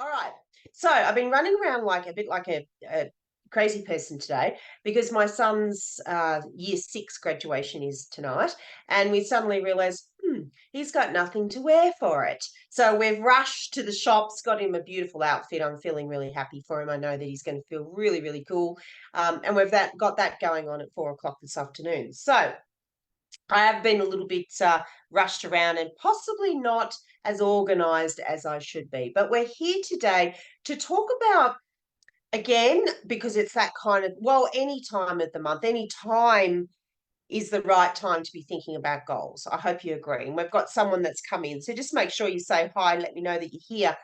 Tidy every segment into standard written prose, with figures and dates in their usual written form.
All right. So I've been running around like a bit like a crazy person today because my son's year 6 graduation is tonight, and we suddenly realised he's got nothing to wear for it. So we've rushed to the shops, got him a beautiful outfit. I'm feeling really happy for him. I know that he's going to feel really, really cool, and we've got that going on at 4 o'clock this afternoon. So I have been a little bit rushed around and possibly not as organised as I should be. But we're here today to talk about, again, because it's that kind of, well, any time of the month, any time is the right time to be thinking about goals. I hope you agree. And we've got someone that's come in. So just make sure you say hi, let me know that you're here.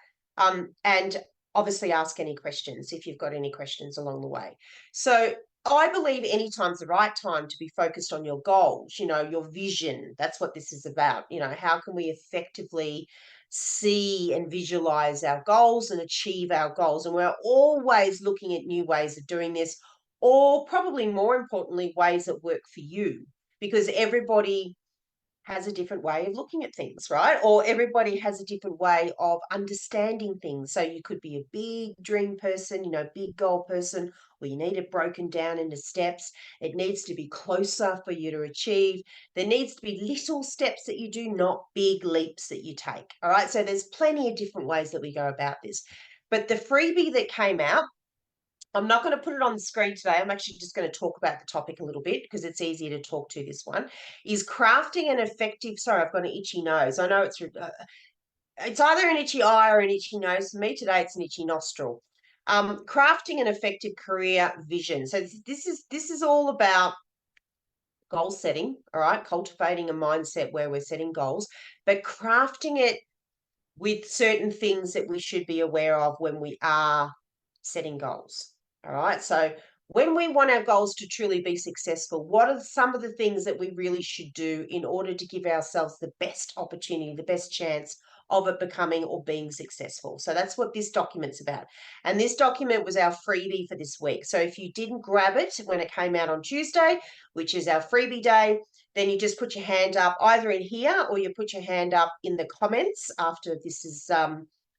And obviously ask any questions if you've got any questions along the way. So I believe any time's the right time to be focused on your goals, your vision. That's what this is about. How can we effectively see and visualize our goals and achieve our goals? And we're always looking at new ways of doing this, or probably more importantly, ways that work for you, because everybody has a different way of looking at things, right? Or everybody has a different way of understanding things. So you could be a big dream person, big goal person, or you need it broken down into steps. It needs to be closer for you to achieve. There needs to be little steps that you do, not big leaps that you take. All right. So there's plenty of different ways that we go about this. But the freebie that came out, I'm not going to put it on the screen today. I'm actually just going to talk about the topic a little bit because it's easier to talk to this one. Is crafting an effective, sorry, I've got an itchy nose. I know it's either an itchy eye or an itchy nose. For me today, it's an itchy nostril. Crafting an effective career vision. So this is all about goal setting, all right? Cultivating a mindset where we're setting goals, but crafting it with certain things that we should be aware of when we are setting goals. All right. So when we want our goals to truly be successful, what are some of the things that we really should do in order to give ourselves the best opportunity, the best chance of it becoming or being successful? So that's what this document's about. And this document was our freebie for this week. So if you didn't grab it when it came out on Tuesday, which is our freebie day, then you just put your hand up either in here, or you put your hand up in the comments after this is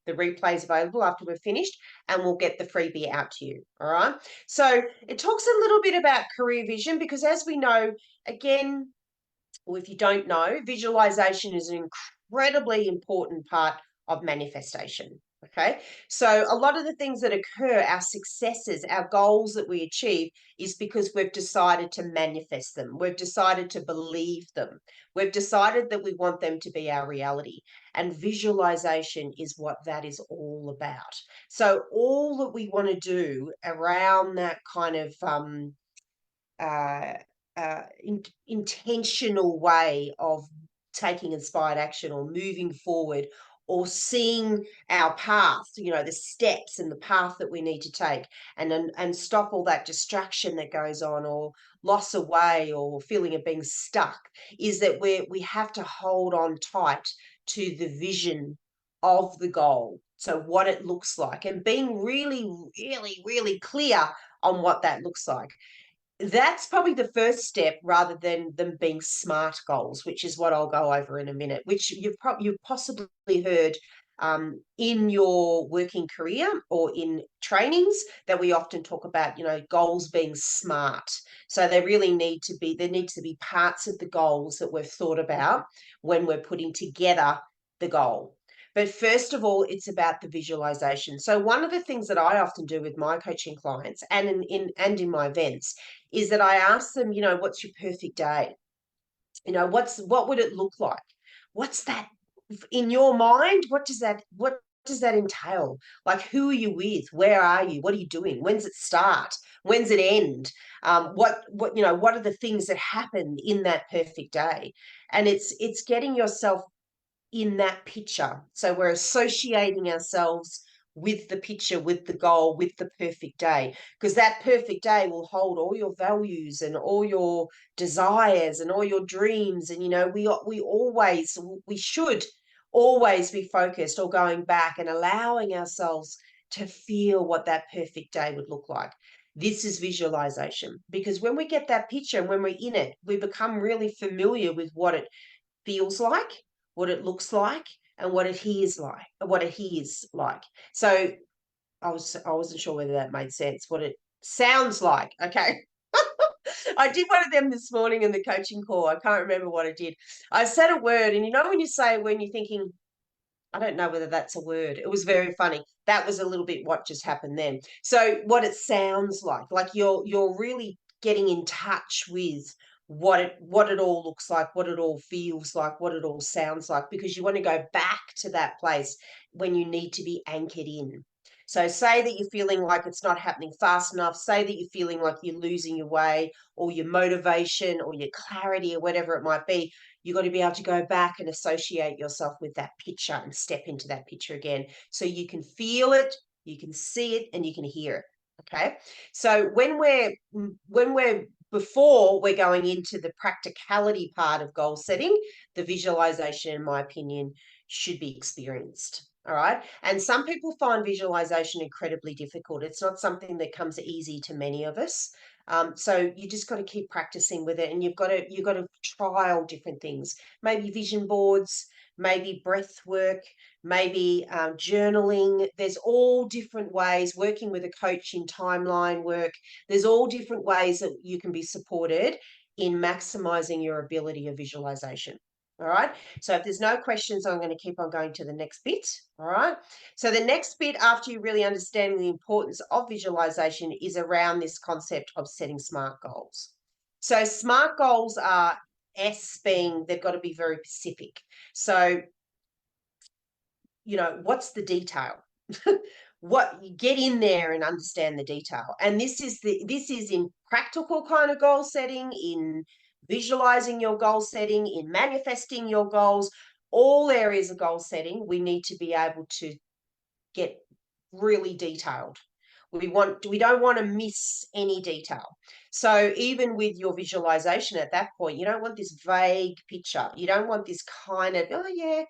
the replay is available after we're finished, and we'll get the freebie out to you. All right. So it talks a little bit about career vision because, as we know, again, or if you don't know, visualization is an incredibly important part of manifestation. Okay. So a lot of the things that occur, our successes, our goals that we achieve, is because we've decided to manifest them. We've decided to believe them. We've decided that we want them to be our reality. And visualization is what that is all about. So all that we want to do around that kind of uh, intentional way of taking inspired action or moving forward or seeing our path, the steps and the path that we need to take, and stop all that distraction that goes on, or loss of way, or feeling of being stuck, is that we have to hold on tight to the vision of the goal. So what it looks like, and being really, really, really clear on what that looks like. That's probably the first step, rather than them being SMART goals, which is what I'll go over in a minute, which you've possibly heard in your working career or in trainings, that we often talk about, goals being SMART. So there needs to be parts of the goals that we've thought about when we're putting together the goal. But first of all, it's about the visualization. So one of the things that I often do with my coaching clients and in my events is that I ask them, what's your perfect day? What would it look like? What's that in your mind? What does that entail? Like, who are you with? Where are you? What are you doing? When's it start? When's it end? What are the things that happen in that perfect day? And it's getting yourself in that picture. So we're associating ourselves with the picture, with the goal, with the perfect day, because that perfect day will hold all your values and all your desires and all your dreams. And we should always be focused or going back and allowing ourselves to feel what that perfect day would look like. This is visualization, because when we get that picture and when we're in it, we become really familiar with what it feels like, what it looks like, and what it hears like, what it hears like. So I wasn't sure whether that made sense. What it sounds like. Okay. I did one of them this morning in the coaching call. I can't remember what I did. I said a word, and you know when you say when you're thinking, I don't know whether that's a word. It was very funny. That was a little bit what just happened then. So what it sounds like you're really getting in touch with what it all looks like, what it all feels like, what it all sounds like, because you want to go back to that place when you need to be anchored in. So say that you're feeling like it's not happening fast enough, say that you're feeling like you're losing your way or your motivation or your clarity or whatever it might be. You've got to be able to go back and associate yourself with that picture and step into that picture again. So you can feel it, you can see it, and you can hear it. Okay. So when we're before we're going into the practicality part of goal setting, the visualization, in my opinion, should be experienced. All right. And some people find visualization incredibly difficult. It's not something that comes easy to many of us. So you just got to keep practicing with it, and you've got to trial different things. Maybe vision boards, maybe breath work, maybe journaling. There's all different ways. Working with a coach in timeline work. There's all different ways that you can be supported in maximizing your ability of visualization. All right. So if there's no questions, I'm going to keep on going to the next bit. All right. So the next bit, after you really understand the importance of visualization, is around this concept of setting smart goals. So smart goals are S being they've got to be very specific. So, what's the detail? What you get in there and understand the detail. And this is in practical kind of goal setting, in visualizing your goal setting, in manifesting your goals, all areas of goal setting. We need to be able to get really detailed. We don't want to miss any detail. So even with your visualization at that point, you don't want this vague picture. You don't want this kind of, oh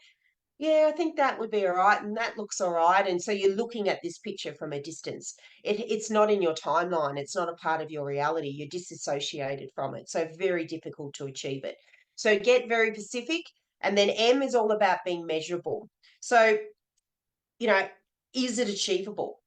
yeah, I think that would be all right, and that looks all right. And so you're looking at this picture from a distance. It's not in your timeline. It's not a part of your reality. You're disassociated from it. So very difficult to achieve it. So get very specific. And then M is all about being measurable. So, you know, is it achievable?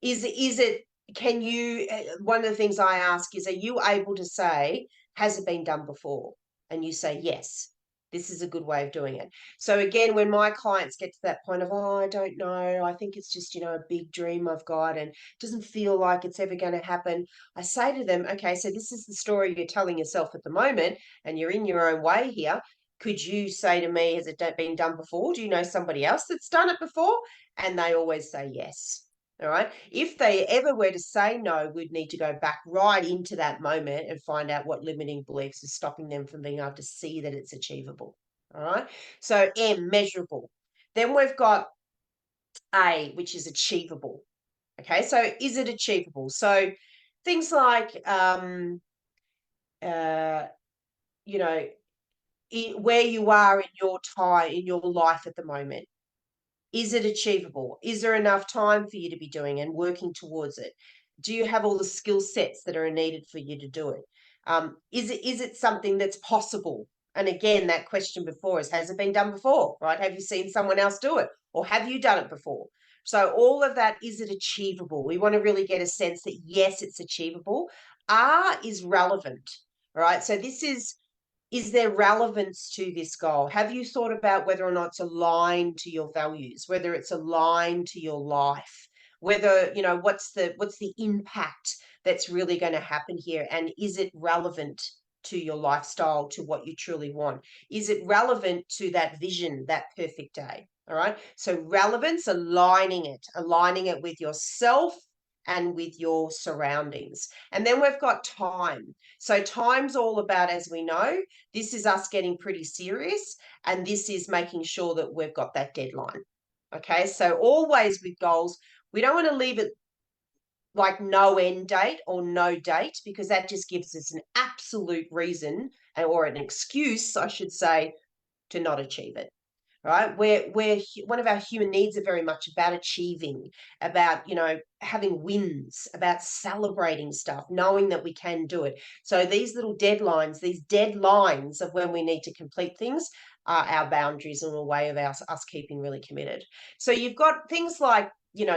Is it, can you, one of the things I ask is, are you able to say, has it been done before? And you say, yes, this is a good way of doing it. So again, when my clients get to that point of, oh, I don't know, I think it's just, a big dream I've got and it doesn't feel like it's ever going to happen. I say to them, okay, so this is the story you're telling yourself at the moment, and you're in your own way here. Could you say to me, has it been done before? Do you know somebody else that's done it before? And they always say yes. All right. If they ever were to say no, we'd need to go back right into that moment and find out what limiting beliefs is stopping them from being able to see that it's achievable. All right. So M, measurable. Then we've got A, which is achievable. Okay. So is it achievable? So things like, uh, you know, where you are in your time, in your life at the moment. Is it achievable? Is there enough time for you to be doing and working towards it? Do you have all the skill sets that are needed for you to do it? Is it something that's possible? And again, that question before is, has it been done before, right? Have you seen someone else do it? Or have you done it before? So all of that, is it achievable? We want to really get a sense that, yes, it's achievable. R is relevant, right? So this is there relevance to this goal? Have you thought about whether or not it's aligned to your values, whether it's aligned to your life, whether, what's the impact that's really going to happen here? And is it relevant to your lifestyle, to what you truly want? Is it relevant to that vision, that perfect day? All right. So relevance, aligning it with yourself and with your surroundings. And then we've got time. So time's all about, as we know, this is us getting pretty serious, and this is making sure that we've got that deadline. Okay, so always with goals, we don't want to leave it like no end date or no date, because that just gives us an absolute reason, or an excuse, I should say, to not achieve it. Right, where one of our human needs are very much about achieving, about having wins, about celebrating stuff, knowing that we can do it. So these deadlines of when we need to complete things our boundaries and a way of us keeping really committed. So you've got things like,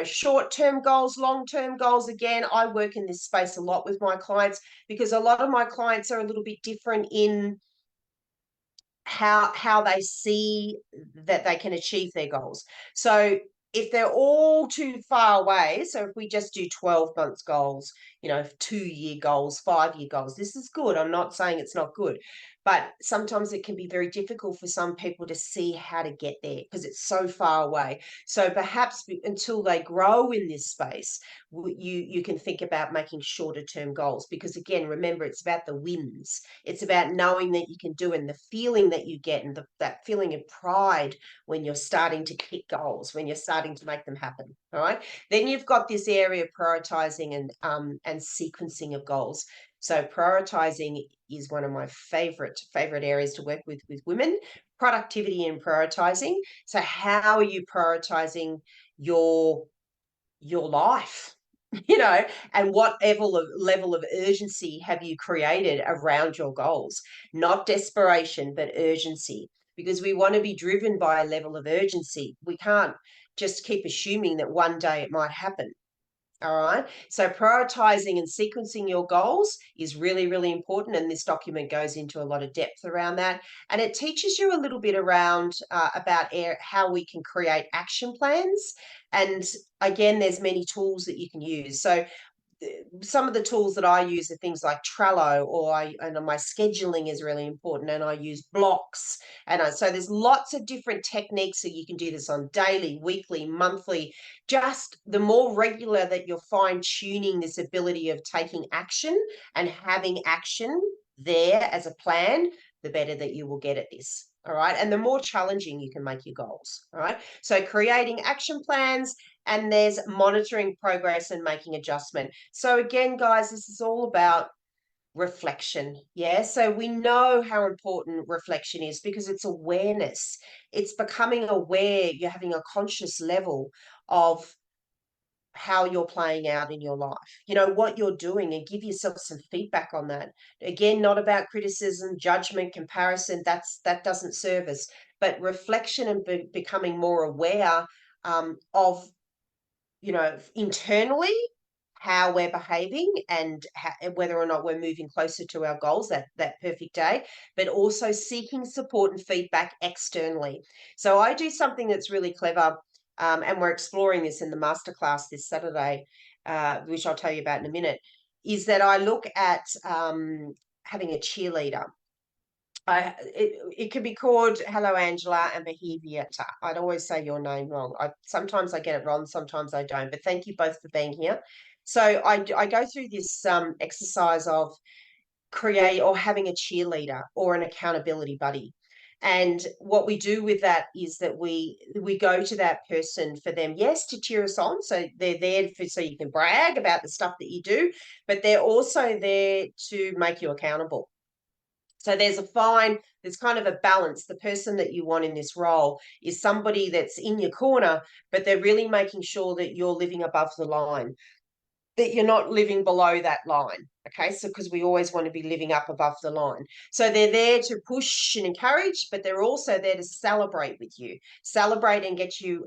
short-term goals, long-term goals. Again, I work in this space a lot with my clients because a lot of my clients are a little bit different in how they see that they can achieve their goals. So if they're all too far away, so if we just do 12 months goals, 2-year goals, 5-year goals, this is good. I'm not saying it's not good, but sometimes it can be very difficult for some people to see how to get there because it's so far away. So perhaps until they grow in this space, you can think about making shorter term goals, because again, remember, it's about the wins. It's about knowing that you can do, and the feeling that you get, and that feeling of pride when you're starting to hit goals, when you're starting to make them happen. All right. Then you've got this area of prioritizing and sequencing of goals. So prioritizing is one of my favorite areas to work with women. Productivity and prioritizing. So how are you prioritizing your life? And what level of urgency have you created around your goals? Not desperation, but urgency, because we want to be driven by a level of urgency. We can't just keep assuming that one day it might happen. All right. So prioritizing and sequencing your goals is really, really important. And this document goes into a lot of depth around that. And it teaches you a little bit around about how we can create action plans. And again, there's many tools that you can use. So some of the tools that I use are things like Trello, and my scheduling is really important, and I use blocks. So there's lots of different techniques that you can do this on: daily, weekly, monthly. Just the more regular that you're fine tuning this ability of taking action and having action there as a plan, the better that you will get at this. All right. And the more challenging you can make your goals. All right. So creating action plans, and there's monitoring progress and making adjustment. So again, guys, this is all about reflection. Yeah. So we know how important reflection is because it's awareness. It's becoming aware. You're having a conscious level of how you're playing out in your life, what you're doing, and give yourself some feedback on that. Again, not about criticism, judgment, comparison. That doesn't serve us, but reflection and becoming more aware of, internally, how we're behaving, and whether or not we're moving closer to our goals that perfect day, but also seeking support and feedback externally. So I do something that's really clever, and we're exploring this in the masterclass this Saturday, which I'll tell you about in a minute, is that I look at having a cheerleader. It could be called Hello Angela and Behaviata. I'd always say your name wrong. Sometimes I get it wrong, sometimes I don't. But thank you both for being here. So I go through this exercise of create or having a cheerleader or an accountability buddy. And what we do with that is that we go to that person for them, yes, to cheer us on. So they're there so you can brag about the stuff that you do, but they're also there to make you accountable. So there's kind of a balance. The person that you want in this role is somebody that's in your corner, but they're really making sure that you're living above the line, that you're not living below that line. Okay. So, because we always want to be living up above the line. So they're there to push and encourage, but they're also there to celebrate with you, celebrate and get you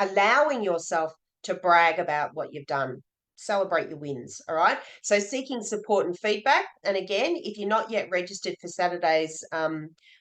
allowing yourself to brag about what you've done. Celebrate your wins. All right. So seeking support and feedback. And again, if you're not yet registered for Saturday's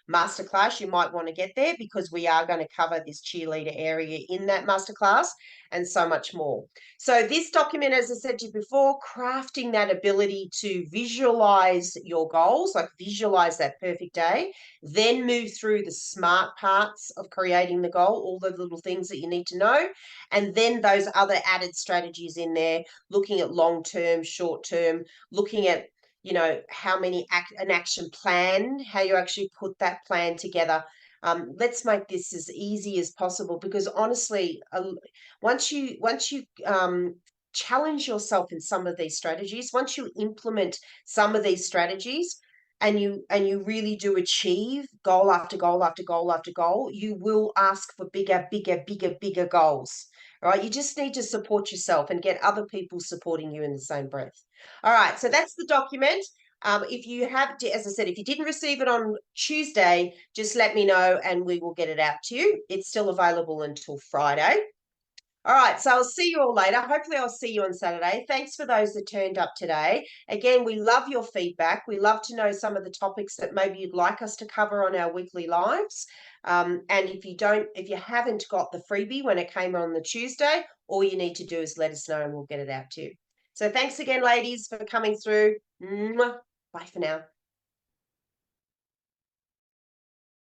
masterclass, you might want to get there, because we are going to cover this cheerleader area in that masterclass and so much more. So this document, as I said to you before, crafting that ability to visualize your goals, like visualize that perfect day, then move through the smart parts of creating the goal, all the little things that you need to know, and then those other added strategies in there, looking at long-term, short-term, looking at, how many an action plan, how you actually put that plan together. Let's make this as easy as possible, because honestly, once you challenge yourself in some of these strategies, once you implement some of these strategies, and you really do achieve goal after goal after goal after goal, you will ask for bigger, bigger, bigger, bigger goals. All right. You just need to support yourself and get other people supporting you in the same breath. All right. So that's the document. If you have, as I said, if you didn't receive it on Tuesday, just let me know and we will get it out to you. It's still available until Friday. All right, so I'll see you all later. Hopefully, I'll see you on Saturday. Thanks for those that turned up today. Again, we love your feedback. We love to know some of the topics that maybe you'd like us to cover on our weekly lives. And if you haven't got the freebie when it came on the Tuesday, all you need to do is let us know and we'll get it out to you. So thanks again, ladies, for coming through. Mwah. Bye for now.